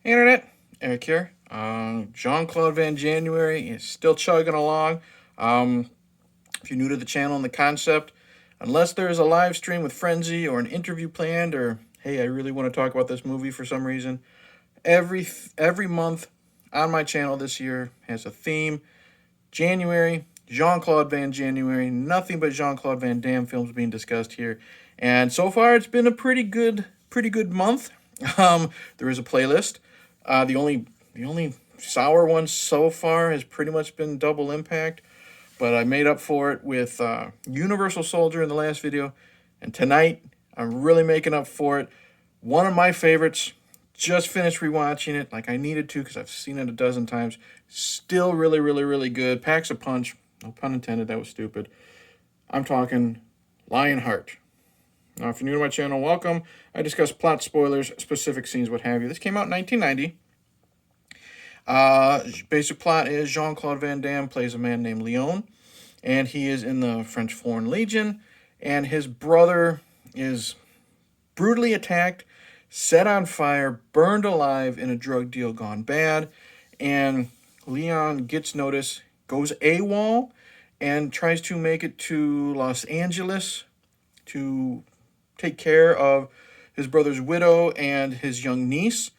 Hey, Internet, Eric here. Jean-Claude Van January is still chugging along. Um, if you're new to the channel and the concept, unless there's a live stream with Frenzy or an interview planned, or hey, I really want to talk about this movie for some reason, every month on my channel this year has a theme. January, Jean-Claude Van January, nothing but Jean-Claude Van Damme films being discussed here, and so far it's been a pretty good month. There is a playlist. The only sour one so far has pretty much been Double Impact, but I made up for it with Universal Soldier in the last video, and tonight I'm really making up for it. One of my favorites. Just finished rewatching it like I needed to because I've seen it a dozen times. Still really, really, really good. Packs a punch. No pun intended. That was stupid. I'm talking Lionheart. Now, if you're new to my channel, welcome. I discuss plot spoilers, specific scenes, what have you. This came out in 1990. Basic plot is Jean-Claude Van Damme plays a man named Léon, and he is in the French Foreign Legion, and his brother is brutally attacked, set on fire, burned alive in a drug deal gone bad, and Leon gets notice, goes AWOL, and tries to make it to Los Angeles to take care of his brother's widow and his young niece.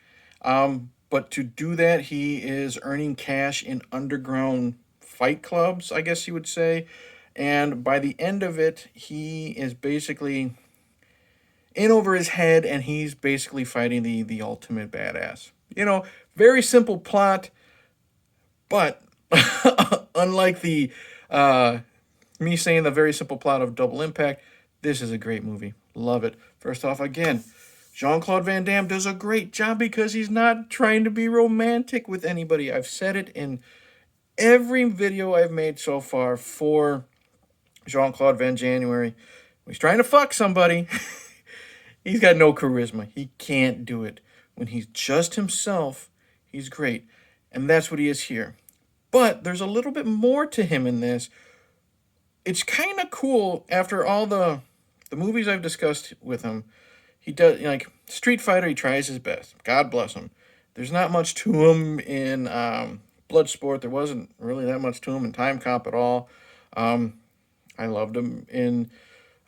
But to do that, he is earning cash in underground fight clubs, I guess you would say. And by the end of it, he is basically in over his head, and he's basically fighting the ultimate badass. Very simple plot, but unlike the me saying the very simple plot of Double Impact, this is a great movie. Love it. First off, again, Jean-Claude Van Damme does a great job because he's not trying to be romantic with anybody. I've said it in every video I've made so far for Jean-Claude Van January. When he's trying to fuck somebody, he's got no charisma. He can't do it. When he's just himself, he's great. And that's what he is here. But there's a little bit more to him in this. It's kind of cool after all the movies I've discussed with him. He does, like Street Fighter, he tries his best. God bless him. There's not much to him in Bloodsport. There wasn't really that much to him in Time Cop at all. I loved him in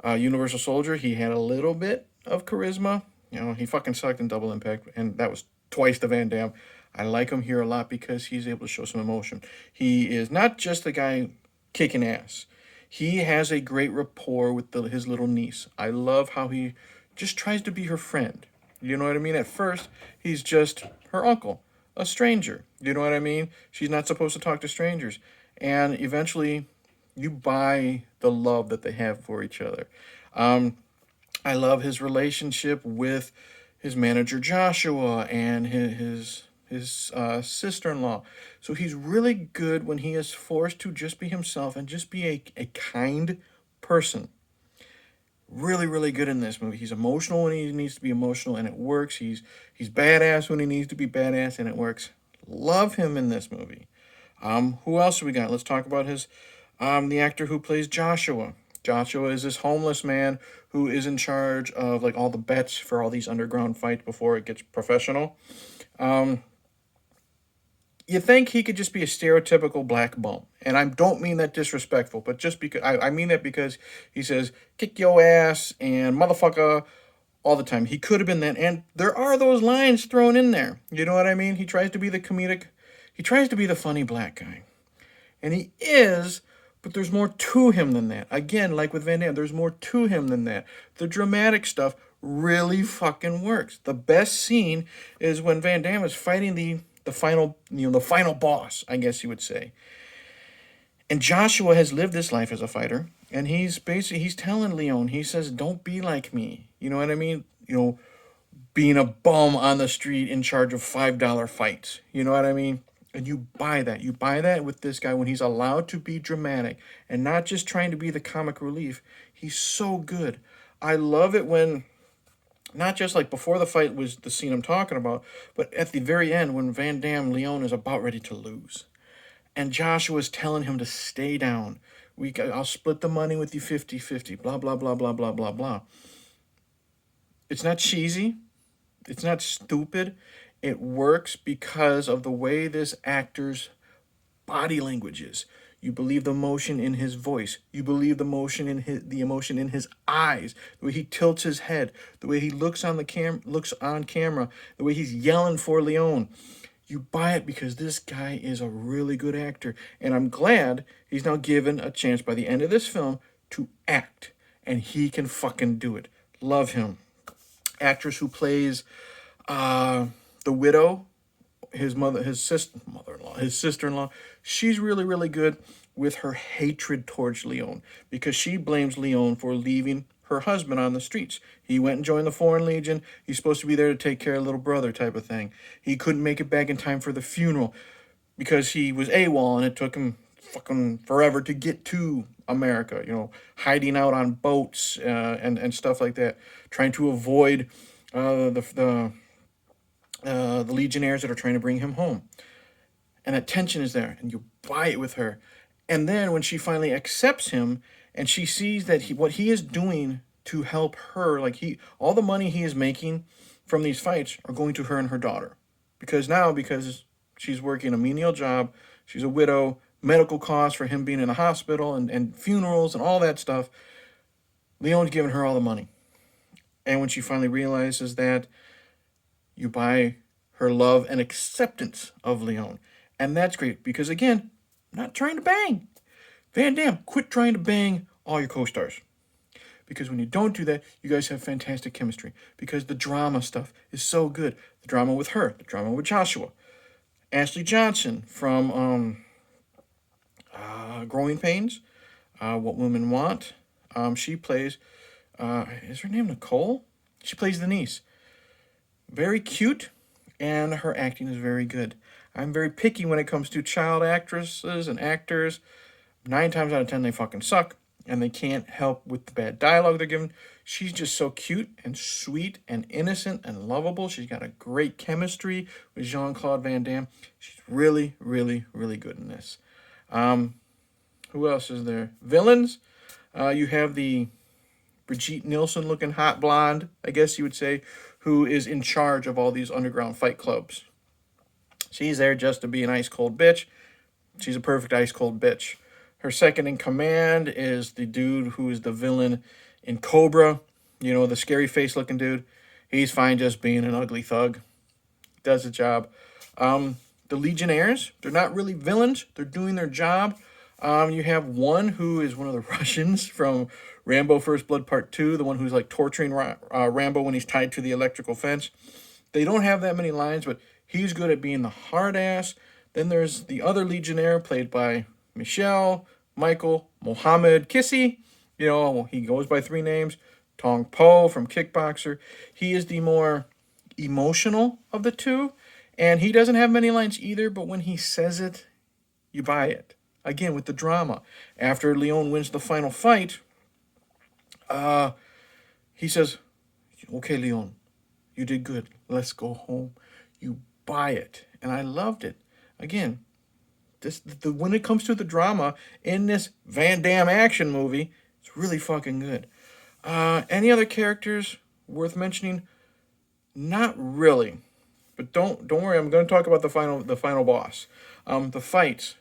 Universal Soldier. He had a little bit of charisma. He fucking sucked in Double Impact, and that was twice the Van Damme. I like him here a lot because he's able to show some emotion. He is not just the guy kicking ass. He has a great rapport with his little niece. I love how he just tries to be her friend. You know what I mean? At first, he's just her uncle, a stranger. You know what I mean? She's not supposed to talk to strangers. And eventually, you buy the love that they have for each other. I love his relationship with his manager Joshua and his sister-in-law. So he's really good when he is forced to just be himself and just be a kind person. Really, really good in this movie. He's emotional when he needs to be emotional, and it works. He's badass when he needs to be badass, and it works. Love him in this movie. Who else do we got? Let's talk about the actor who plays Joshua. Joshua is this homeless man who is in charge of like all the bets for all these underground fights before it gets professional. You think he could just be a stereotypical black bum. And I don't mean that disrespectful, but just because I mean that because he says, kick your ass and motherfucker all the time. He could have been that. And there are those lines thrown in there. You know what I mean? He tries to be the comedic, he tries to be the funny black guy. And he is, but there's more to him than that. Again, like with Van Damme, there's more to him than that. The dramatic stuff really fucking works. The best scene is when Van Damme is fighting the final, the final boss, I guess you would say. And Joshua has lived this life as a fighter, and he's telling Leon, he says, don't be like me. You know what I mean? Being a bum on the street in charge of $5 fights. You know what I mean? And you buy that. You buy that with this guy when he's allowed to be dramatic and not just trying to be the comic relief. He's so good. I love it when, not just like before the fight was the scene I'm talking about, but at the very end when Van Damme Leon is about ready to lose. And Joshua's telling him to stay down. I'll split the money with you 50-50, blah, blah, blah, blah, blah, blah, blah. It's not cheesy. It's not stupid. It works because of the way this actor's body language is. You believe the emotion in his voice. You believe the emotion in his eyes. The way he tilts his head. The way he looks on camera. The way he's yelling for Leon. You buy it because this guy is a really good actor, and I'm glad he's now given a chance by the end of this film to act, and he can fucking do it. Love him. Actress who plays the widow, his sister-in-law. She's really, really good with her hatred towards Leon because she blames Leon for leaving her husband on the streets. He went and joined the Foreign Legion. He's supposed to be there to take care of little brother type of thing. He couldn't make it back in time for the funeral because he was AWOL and it took him fucking forever to get to America, hiding out on boats and stuff like that, trying to avoid the legionnaires that are trying to bring him home. And that tension is there, and you buy it with her. And then when she finally accepts him, and she sees that what he is doing to help her, all the money he is making from these fights are going to her and her daughter. Because she's working a menial job, she's a widow, medical costs for him being in the hospital and funerals and all that stuff, Leon's giving her all the money. And when she finally realizes that, you buy her love and acceptance of Leon. And that's great because, again, not trying to bang. Van Damme, quit trying to bang all your co-stars. Because when you don't do that, you guys have fantastic chemistry. Because the drama stuff is so good. The drama with her, the drama with Joshua. Ashley Johnson from Growing Pains, What Women Want. She plays, is her name Nicole? She plays the niece. Very cute, and her acting is very good. I'm very picky when it comes to child actresses and actors. 9 times out of 10, they fucking suck, and they can't help with the bad dialogue they're given. She's just so cute and sweet and innocent and lovable. She's got a great chemistry with Jean-Claude Van Damme. She's really, really, really good in this. Who else is there? Villains. You have the Brigitte Nielsen-looking hot blonde, I guess you would say, who is in charge of all these underground fight clubs. She's there just to be an ice-cold bitch. She's a perfect ice-cold bitch. Her second in command is the dude who is the villain in Cobra. The scary face-looking dude. He's fine just being an ugly thug. Does the job. The Legionnaires, they're not really villains. They're doing their job. You have one who is one of the Russians from Rambo First Blood Part 2, the one who's torturing Rambo when he's tied to the electrical fence. They don't have that many lines, but he's good at being the hard ass. Then there's the other Legionnaire played by Michael Mohammed Kissy. He goes by 3 names. Tong Po from Kickboxer. He is the more emotional of the two, and he doesn't have many lines either, but when he says it, you buy it. Again, with the drama. After Leon wins the final fight, he says, "Okay, Leon, you did good. Let's go home." You buy it. And I loved it. Again, when it comes to the drama in this Van Damme action movie, it's really fucking good. Any other characters worth mentioning? Not really. But don't worry, I'm going to talk about the final boss. The fights,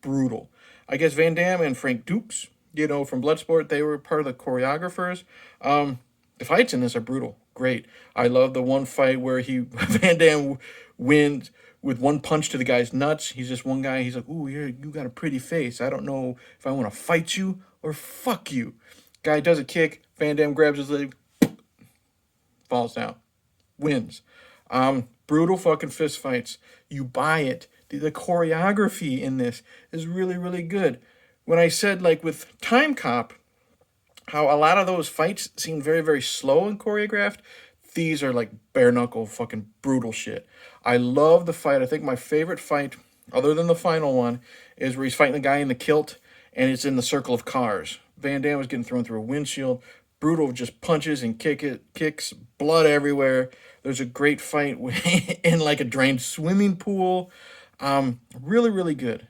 brutal. I guess Van Damme and Frank Dukes, from Bloodsport, they were part of the choreographers. The fights in this are brutal. Great. I love the one fight where Van Damme wins with one punch to the guy's nuts. He's just one guy. He's like, "Ooh, you got a pretty face. I don't know if I want to fight you or fuck you." Guy does a kick. Van Damme grabs his leg, falls down, wins. Brutal fucking fist fights. You buy it. The choreography in this is really, really good. When I said, with Time Cop, how a lot of those fights seem very, very slow and choreographed, these are bare-knuckle fucking brutal shit. I love the fight. I think my favorite fight, other than the final one, is where he's fighting the guy in the kilt, and it's in the circle of cars. Van Damme was getting thrown through a windshield. Brutal, just punches and kicks, blood everywhere. There's a great fight in a drained swimming pool. Really, really good.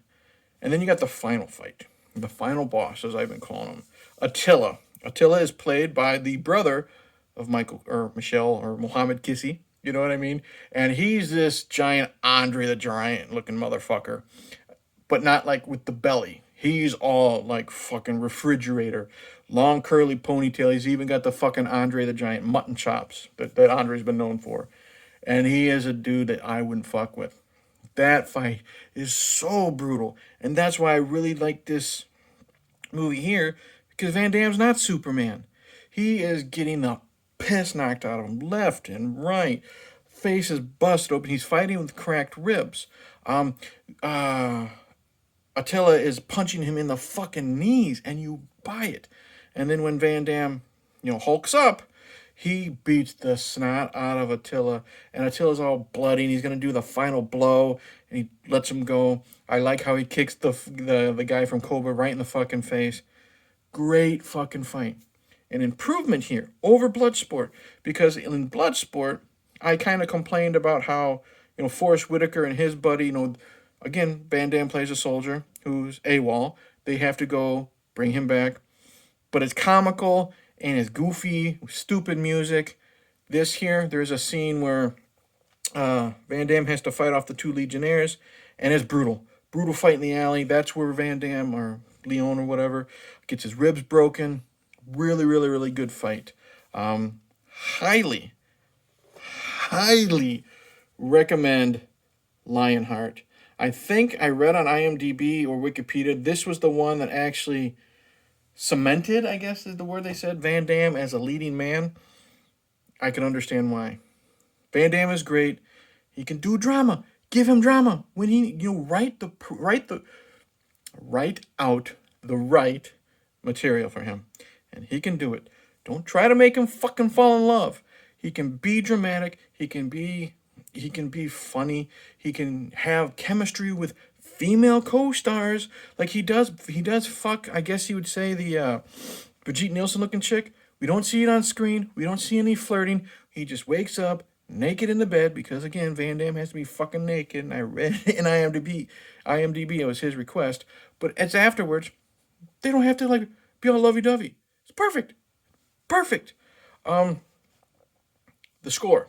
And then you got the final fight. The final boss, as I've been calling him. Attila. Attila is played by the brother of Mohammed Kissy. You know what I mean? And he's this giant Andre the Giant looking motherfucker, but not like with the belly. He's all like fucking refrigerator, long curly ponytail. He's even got the fucking Andre the Giant mutton chops that Andre's been known for. And he is a dude that I wouldn't fuck with. That fight is so brutal. And that's why I really like this movie here, because Van Damme's not Superman. He is getting the piss knocked out of him left and right. Face is busted open. He's fighting with cracked ribs. Um, uh, Attila is punching him in the fucking knees, and you buy it. And then when Van Damme, hulks up, he beats the snot out of Attila, and Attila's all bloody, and he's gonna do the final blow, and he lets him go. I like how he kicks the guy from Cobra right in the fucking face. Great fucking fight. An improvement here over Bloodsport, because in Bloodsport, I kind of complained about how, Forrest Whitaker and his buddy, again, Van Damme plays a soldier who's AWOL. They have to go bring him back. But it's comical and it's goofy, stupid music. This here, there's a scene where Van Damme has to fight off the two Legionnaires, and it's brutal. Brutal fight in the alley. That's where Van Damme, or Leon or whatever, gets his ribs broken. Really, really, really good fight. Highly, highly recommend Lionheart. I think I read on IMDb or Wikipedia, this was the one that actually cemented, I guess is the word they said, Van Damme as a leading man. I can understand why. Van Damme is great. He can do drama. Give him drama. When he, write out the right material for him. And he can do it. Don't try to make him fucking fall in love. He can be dramatic. He can be funny. He can have chemistry with female co-stars. Like he does fuck, I guess you would say, the Brigitte Nielsen looking chick. We don't see it on screen. We don't see any flirting. He just wakes up naked in the bed, because again, Van Damme has to be fucking naked. And I read in IMDb it was his request. But it's afterwards. They don't have to be all lovey-dovey. It's perfect. Perfect. The score.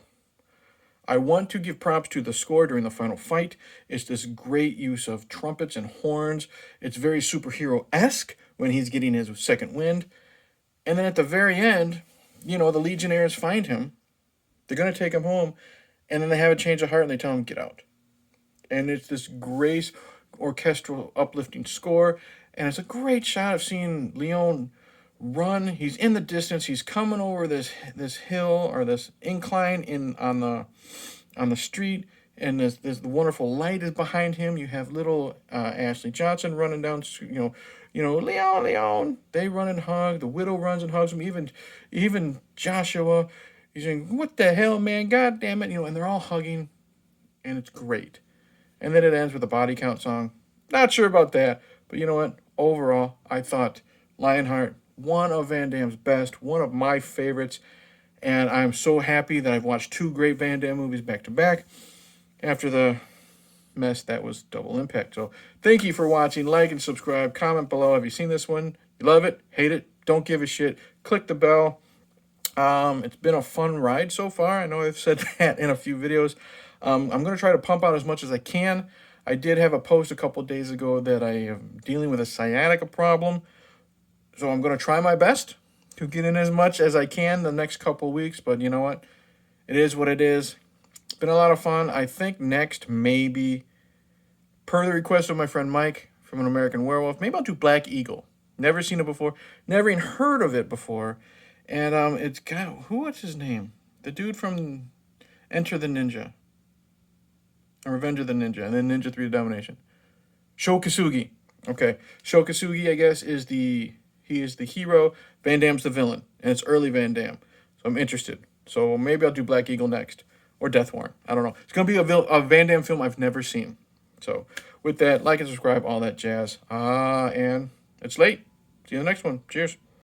I want to give props to the score during the final fight. It's this great use of trumpets and horns. It's very superhero-esque when he's getting his second wind. And then at the very end, the Legionnaires find him. They're going to take him home. And then they have a change of heart and they tell him, get out. And it's this great orchestral uplifting score. And it's a great shot of seeing Leon run. He's in the distance. He's coming over this hill or this incline on the street, and this wonderful light is behind him. You have little Ashley Johnson running down. Leon. They run and hug. The widow runs and hugs him. Even Joshua. He's saying, "What the hell, man? God damn it!" And they're all hugging, and it's great. And then it ends with a body count song. Not sure about that, but you know what? Overall, I thought Lionheart, one of Van Damme's best, one of my favorites, and I'm so happy that I've watched two great Van Damme movies back to back after the mess that was Double Impact. So thank you for watching. Like and subscribe. Comment below. Have you seen this one? You love it? Hate it? Don't give a shit. Click the bell. It's been a fun ride so far. I know I've said that in a few videos. I'm going to try to pump out as much as I can. I did have a post a couple days ago that I am dealing with a sciatica problem. So I'm going to try my best to get in as much as I can the next couple weeks. But you know what? It is what it is. It's been a lot of fun. I think next, maybe, per the request of my friend Mike from An American Werewolf, maybe I'll do Black Eagle. Never seen it before. Never even heard of it before. And it's got, what's his name? The dude from Enter the Ninja. Or Revenge of the Ninja. And then Ninja 3 Domination. Sho Kosugi. Okay. Sho Kosugi, I guess, is he is the hero. Van Damme's the villain. And it's early Van Damme. So I'm interested. So maybe I'll do Black Eagle next. Or Death Warrant. I don't know. It's going to be a Van Damme film I've never seen. So with that, like and subscribe, all that jazz. And it's late. See you in the next one. Cheers.